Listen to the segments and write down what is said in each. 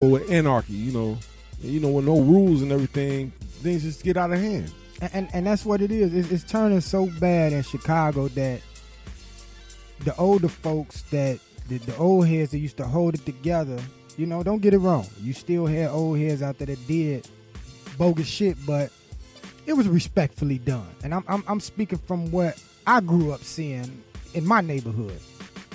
with anarchy, with no rules and everything, things just get out of hand. And that's what it is. It's turning so bad in Chicago that the older folks, that the old heads that used to hold it together, don't get it wrong. You still had old heads out there that did bogus shit, but it was respectfully done. And I'm speaking from what I grew up seeing in my neighborhood.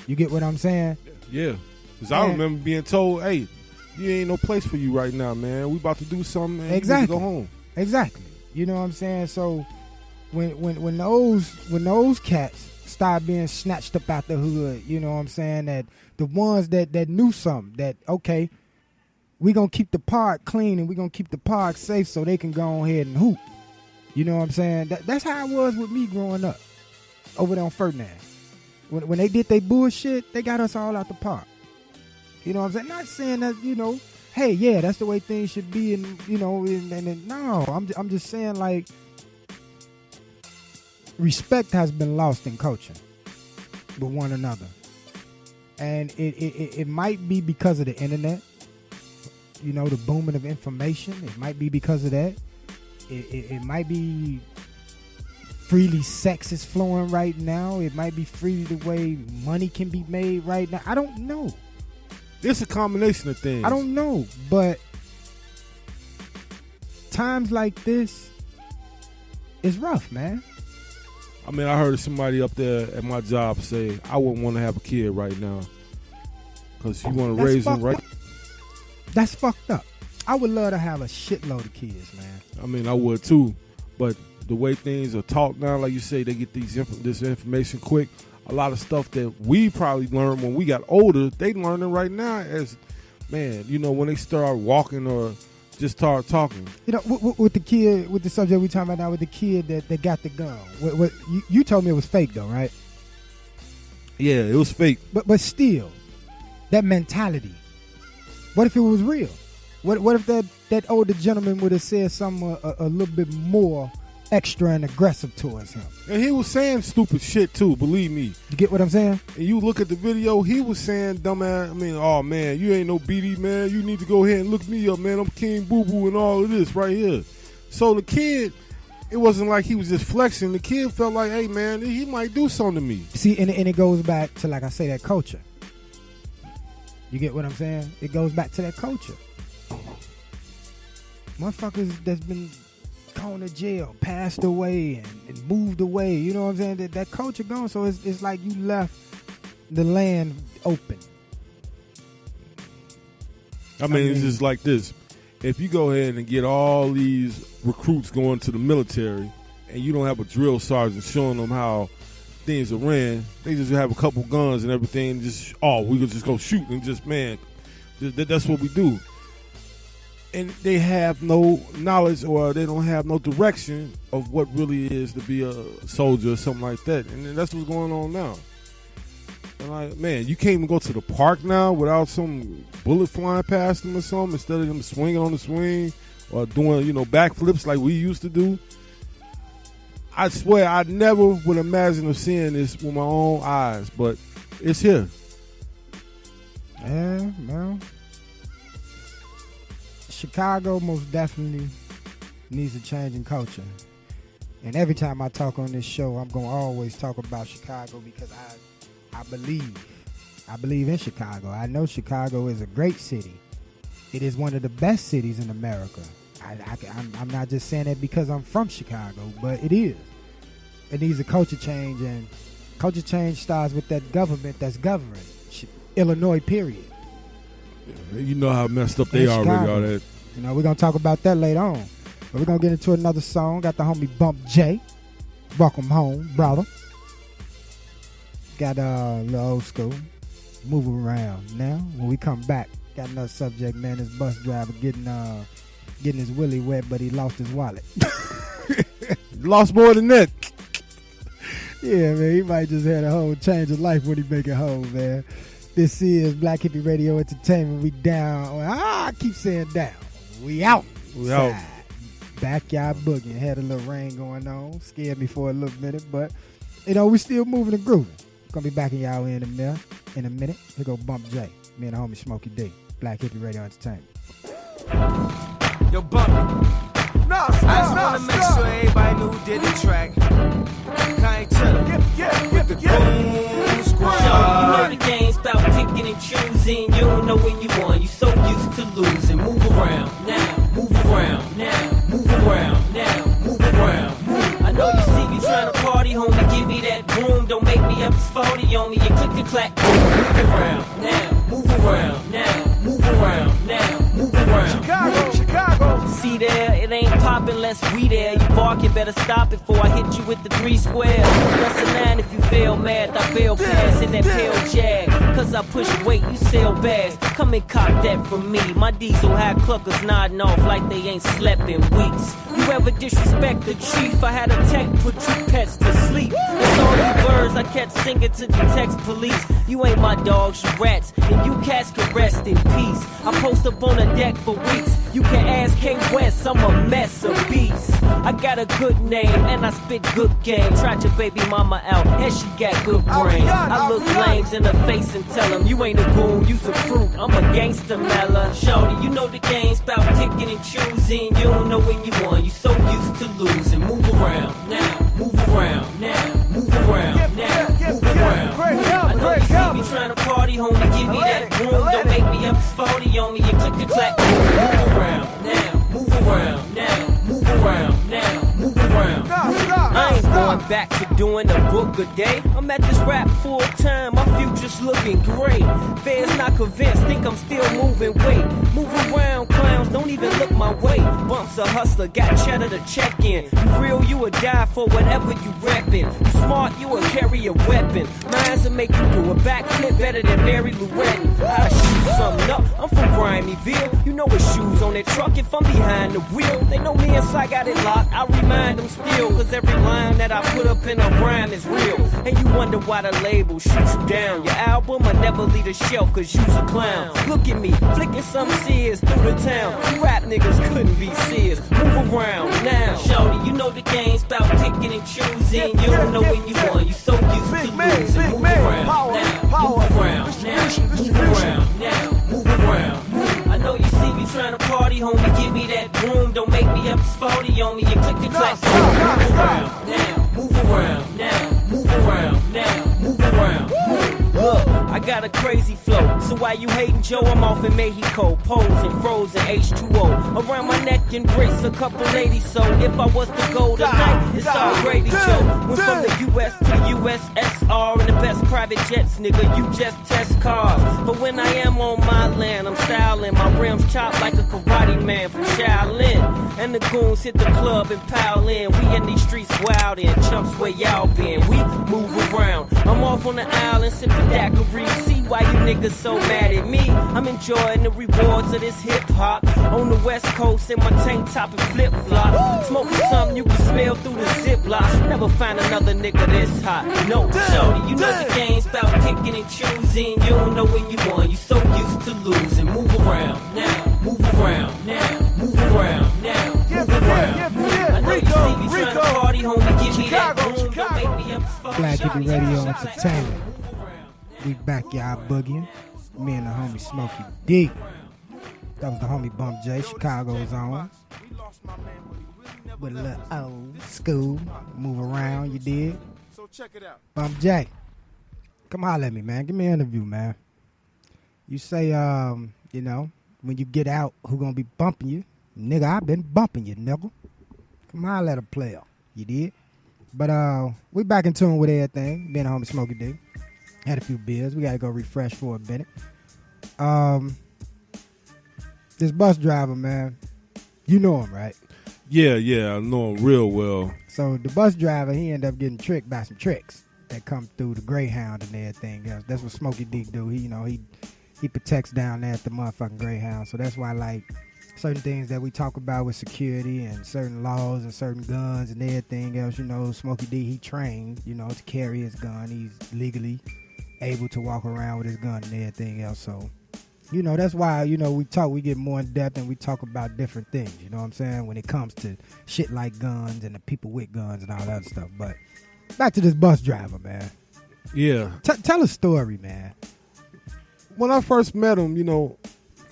You get what I'm saying? Yeah. Because I remember being told, hey, you ain't no place for you right now, man. We about to do something, and exactly. You need to go home. Exactly. You know what I'm saying? So when those cats start being snatched up out the hood, you know what I'm saying, that the ones that knew something, that okay, we gonna keep the park clean and we gonna keep the park safe so they can go ahead and hoop. You know what I'm saying? That's how it was with me growing up over there on Ferdinand. When they did their bullshit, they got us all out the park. You know what I'm saying? Not saying that, hey, yeah, that's the way things should be, and no, I'm just saying, like, respect has been lost in culture with one another, and it might be because of the internet, the booming of information. It might be because of that. It might be freely sex is flowing right now. It might be freely the way money can be made right now. I don't know. It's a combination of things. I don't know, but times like this is rough, man. I mean, I heard somebody up there at my job say, I wouldn't want to have a kid right now because you want to raise them right. That's fucked up. I would love to have a shitload of kids, man. I mean, I would too, but the way things are taught now, like you say, they get this information quick. A lot of stuff that we probably learned when we got older, they learning right now as, man, when they start walking or just start talking. With the kid, with the subject we talking about now, with the kid that got the gun. You told me it was fake though, right? Yeah, it was fake. But still, that mentality. What if it was real? What if that older gentleman would have said something a little bit more extra and aggressive towards him? And he was saying stupid shit too, believe me. You get what I'm saying? And you look at the video, he was saying dumbass, oh man, you ain't no BD, man. You need to go ahead and look me up, man. I'm King Boo Boo and all of this right here. So the kid, it wasn't like he was just flexing. The kid felt like, hey man, he might do something to me. See, and it goes back to, like I say, that culture. You get what I'm saying? It goes back to that culture. Motherfuckers that's been gone to jail, passed away, and moved away. You know what I'm saying? That culture gone. So it's like you left the land open. I mean, it's just like this. If you go ahead and get all these recruits going to the military and you don't have a drill sergeant showing them how things are ran, they just have a couple guns and everything. We could just go shoot and that's what we do. And they have no knowledge, or they don't have no direction of what really is to be a soldier or something like that. And that's what's going on now. And like, man, you can't even go to the park now without some bullet flying past them or something, instead of them swinging on the swing or doing, backflips like we used to do. I swear I never would imagine of seeing this with my own eyes, but it's here. Yeah, well, Chicago most definitely needs a change in culture. And every time I talk on this show, I'm going to always talk about Chicago because I believe in Chicago. I know Chicago is a great city. It is one of the best cities in America. I'm not just saying that because I'm from Chicago, but it is. It needs a culture change, and culture change starts with that government that's governing Illinois, period. You know how messed up they already are. That. We're going to talk about that later on. But we're going to get into another song. Got the homie Bump J. Welcome home, brother. Got a little old school. Move around. Now, when we come back, got another subject, man. This bus driver getting his willy wet, but he lost his wallet. Lost more than that. Yeah, man. He might just had a whole change of life when he make it home, man. This is Blaq Hippie Radio Entertainment. We down. I keep saying down. We out. We out. Backyard boogieing. Had a little rain going on. Scared me for a little minute, but we still moving and grooving. Gonna be back in y'all in a minute. Here go Bump J. Me and the homie Smokey D. Blaq Hippie Radio Entertainment. Yo, Bumpy. I just wanna make sure everybody knew who did the track. Kind to with the boom squad. You know the game's about picking and choosing. You don't know when you won. You so used to losing. Move around now. Move around now. Move around now. Move around. Move. I know you see me trying to party, homie. Give me that broom. Don't make me up 40 on me. You click and clack. Move around now. Move around now. Move around now. Move around. Chicago. See there, it ain't poppin' unless we there. You barking, better stop it before I hit you with the 3 squares. Plus a 9 if you feel mad, I bail pass in that pale jag. Cause I push weight, you sell bags. Come and cop that from me. My diesel had cluckers nodding off like they ain't slept in weeks. You ever disrespect the chief? I had a tech put you pets to sleep. That's all you birds I kept singing to detect police. You ain't my dogs, you rats, and you cats can rest in peace. I post up on the deck for weeks. You can ask K West, I'm a mess of beast. I got a good name and I spit good game. Tried your baby mama out and she got good brains. I look lames in the face and tell them you ain't a goon, you's a fruit. I'm a gangster mella. Shorty, you know the game's about picking and choosing. You don't know when you won, you so used to losing. Move around now, move around now, move around now, move around. I know you see me trying to party, homie. Give me that room, don't make me up 40 on me. You click the clap. Move around now, move around now, move around now, move around. I ain't going back to doing a book a day. I'm at this rap full time, my future's looking great. Fans not convinced, think I'm still moving weight. Move around, clowns, don't even look my way. Bumps a hustler, got cheddar to check in. You real, you would die for whatever you reppin'. You smart, you would carry a weapon. Mine's will make you do a backflip better than Mary Lorette. I'll shoot something up, I'm from Grimeyville. You know it's shoes on that truck if I'm behind the wheel. They know me inside got it locked, I remind them still. Cause every line that I put up in a rhyme is real. And you wonder why the label shoots you down. Your album will never leave the shelf cause you's a clown. Look at me, flicking some sears through the town. You rap niggas couldn't be serious. Move around now. Shorty, you know the game's about picking and choosing. You don't know when you won, you so used to losing. Move around now, move around now, move around now, move around. I know you see me trying to party, homie. Give me that broom, don't make me up 40 on me. You click the clap. Move around now, move around now, move around now, move around. Look, I got a crazy flow, so while you hating Joe, I'm off in Mexico, posing frozen H2O around my neck and wrist, a couple ladies. So if I was to go tonight, it's all gravy, Joe. Went from the U.S. to the USSR and the best private jets, nigga. You just test cars, but when I am on my land, I'm styling. My rims chopped like a karate man from Shaolin, and the goons hit the club and pile in. We in these streets wild and chumps where y'all been. We move around. I'm off on the island sipping daiquiri. See why you niggas so mad at me? I'm enjoying the rewards of this hip hop on the West Coast in my tank top and flip flop. Smoking something you can smell through the ziplock. Never find another nigga this hot. No, shorty, you know the game's about picking and choosing. You don't know when you won, you so used to losing. Move around now, move around now, move around now, move around. I know you see me trying to party, homie. Give me that room, don't make me up. Blaq Hippie Radio Entertainment. We back, y'all boogieing. Me and the homie Smokey D. That was the homie Bump J. Chicago's on. With a little old school. Move around, you did. So check it out. Bump J. Come holler at me, man. Give me an interview, man. You say, you know, when you get out, who gonna be bumping you? Nigga, I been bumping you, nigga. Come holler at a player. You did? But we back in tune with everything. Me and the homie Smokey D. Had a few beers. We gotta go refresh for a minute. This bus driver, man, you know him, right? Yeah, I know him real well. So the bus driver, he ended up getting tricked by some tricks that come through the Greyhound and everything else. That's what Smokey D do. He protects down there at the motherfucking Greyhound. So that's why, like, certain things that we talk about with security and certain laws and certain guns and everything else, you know, Smokey D, he trained, you know, to carry his gun. He's legally able to walk around with his gun and everything else. So, you know, that's why, you know, we get more in depth and we talk about different things, you know what I'm saying, when it comes to shit like guns and the people with guns and all that other stuff. But back to this bus driver, man. Yeah. Tell a story, man. When I first met him, you know,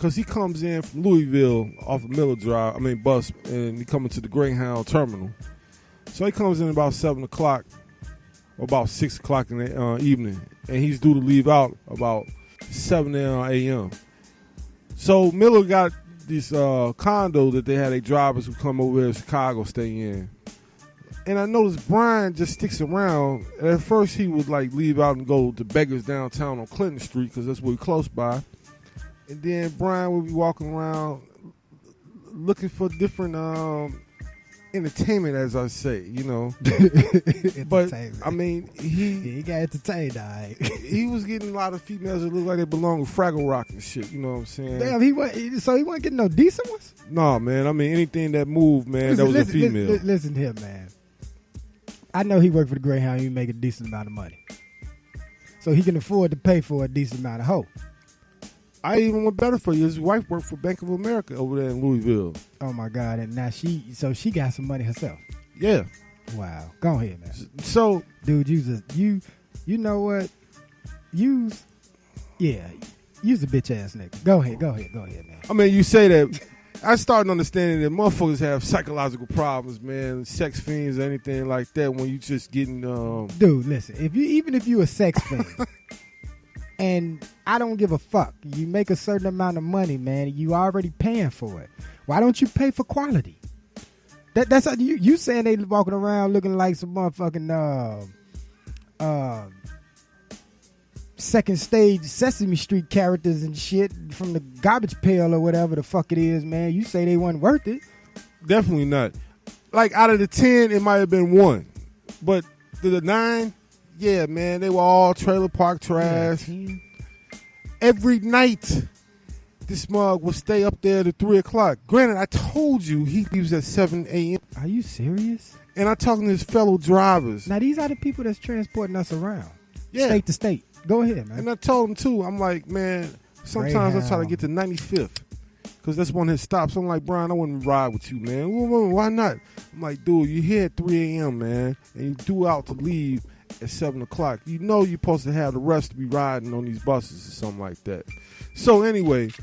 because he comes in from Louisville off of Miller Drive, bus, and he coming to the Greyhound terminal. So he comes in about 7 o'clock, or about 6 o'clock in the evening, and he's due to leave out about 7 a.m. So Miller got this condo that they had their drivers who come over here to Chicago stay in. And I noticed Brian just sticks around. And at first he would like leave out and go to Beggars downtown on Clinton Street because that's where we're close by. And then Brian would be walking around looking for different entertainment, as I say, you know. But I mean, he got entertained, all right. He was getting a lot of females that look like they belong with Fraggle Rock and shit. You know what I'm saying? Damn, he wasn't getting no decent ones. No, man. I mean, anything that moved, man, that was a female. Listen here, man. I know he worked for the Greyhound. He make a decent amount of money, so he can afford to pay for a decent amount of hoe. I even went better for you. His wife worked for Bank of America over there in Louisville. Oh my God! And now she got some money herself. Yeah. Wow. Go ahead, man. So, dude, you know what? You's a bitch ass nigga. Go ahead, man. I mean, you say that. I started understanding that motherfuckers have psychological problems, man, sex fiends, or anything like that. When you just getting, dude, listen. Even if you a sex fiend. And I don't give a fuck. You make a certain amount of money, man. You already paying for it. Why don't you pay for quality? That's how you saying they walking around looking like some motherfucking second stage Sesame Street characters and shit from the Garbage Pail or whatever the fuck it is, man. You say they weren't worth it. Definitely not. Like out of the 10, it might have been 1, but the 9. Yeah, man, they were all trailer park trash. Yeah, every night, this mug would stay up there to 3 o'clock. Granted, I told you he leaves at 7 a.m. Are you serious? And I'm talking to his fellow drivers. Now, these are the people that's transporting us around. Yeah. State to state. Go ahead, man. And I told him, too, I'm like, man, sometimes I try to get to 95th. Because that's one of his stops. I'm like, Brian, I wouldn't ride with you, man. Why not? I'm like, dude, you're here at 3 a.m., man. And you due out to leave at 7 o'clock. You know you're supposed to have the rest to be riding on these buses or something like that. So anyway, to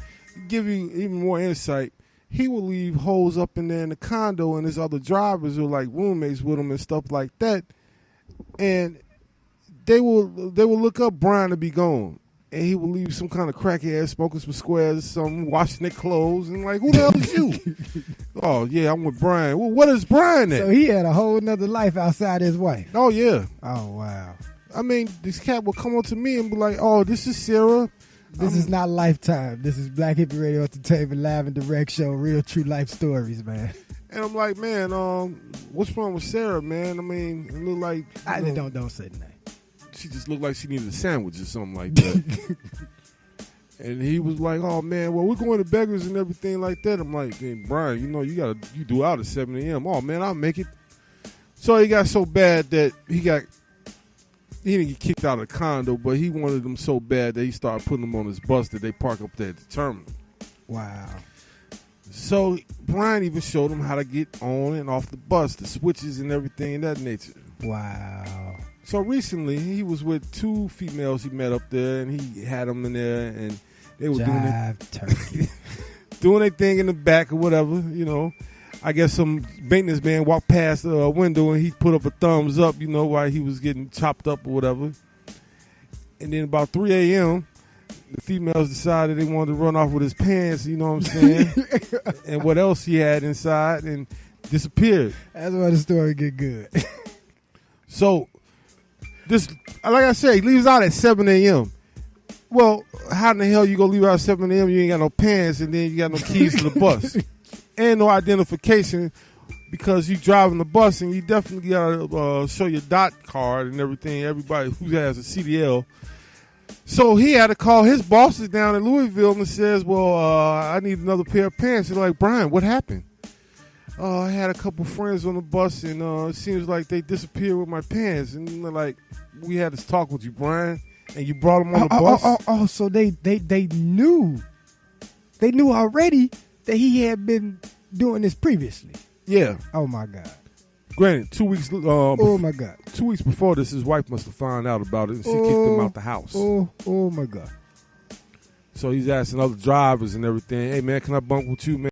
give you even more insight, he will leave hoes up in there in the condo, and his other drivers are like roommates with him and stuff like that. And they will look up Brian to be gone. And he will leave some kind of crackhead smoking some squares or something, washing their clothes, and like, who the hell is you? Oh, yeah, I'm with Brian. Well, what is Brian at? So he had a whole nother life outside his wife. Oh, yeah. Oh, wow. I mean, this cat will come up to me and be like, oh, this is Sarah. This is not Lifetime. This is Blaq Hippie Radio Entertainment live and direct show, real true life stories, man. And I'm like, man, what's wrong with Sarah, man? I mean, it look like... Don't say the name. She just looked like she needed a sandwich or something like that. And he was like, oh, man, well, we're going to Beggars and everything like that. I'm like, hey, Brian, you know, you do out at 7 a.m. Oh, man, I'll make it. So he got so bad that he didn't get kicked out of the condo, but he wanted them so bad that he started putting them on his bus that they park up there at the terminal. Wow. So Brian even showed him how to get on and off the bus, the switches and everything of that nature. Wow. So recently, he was with 2 females he met up there, and he had them in there, and they were doing their thing in the back or whatever, you know. I guess some maintenance man walked past a window, and he put up a thumbs up, you know, while he was getting chopped up or whatever. And then about 3 a.m., the females decided they wanted to run off with his pants, you know what I'm saying, and what else he had inside, and disappeared. That's why the story get good. So... this, like I said, he leaves out at 7 a.m. Well, how in the hell you gonna leave out at 7 a.m. You ain't got no pants and then you got no keys to the bus and no identification because you driving the bus and you definitely gotta show your dot card and everything. Everybody who has a CDL. So he had to call his bosses down in Louisville and says, "Well, I need another pair of pants." They're like, "Brian, what happened?" I had a couple friends on the bus, and it seems like they disappeared with my pants. And they're like, we had to talk with you, Brian, and you brought them on the bus. So they knew. They knew already that he had been doing this previously. Yeah. Oh, my God. Granted, 2 weeks. Oh, my God. 2 weeks before this, his wife must have found out about it, and she kicked him out the house. Oh, my God. So he's asking other drivers and everything, hey man, can I bunk with you, man?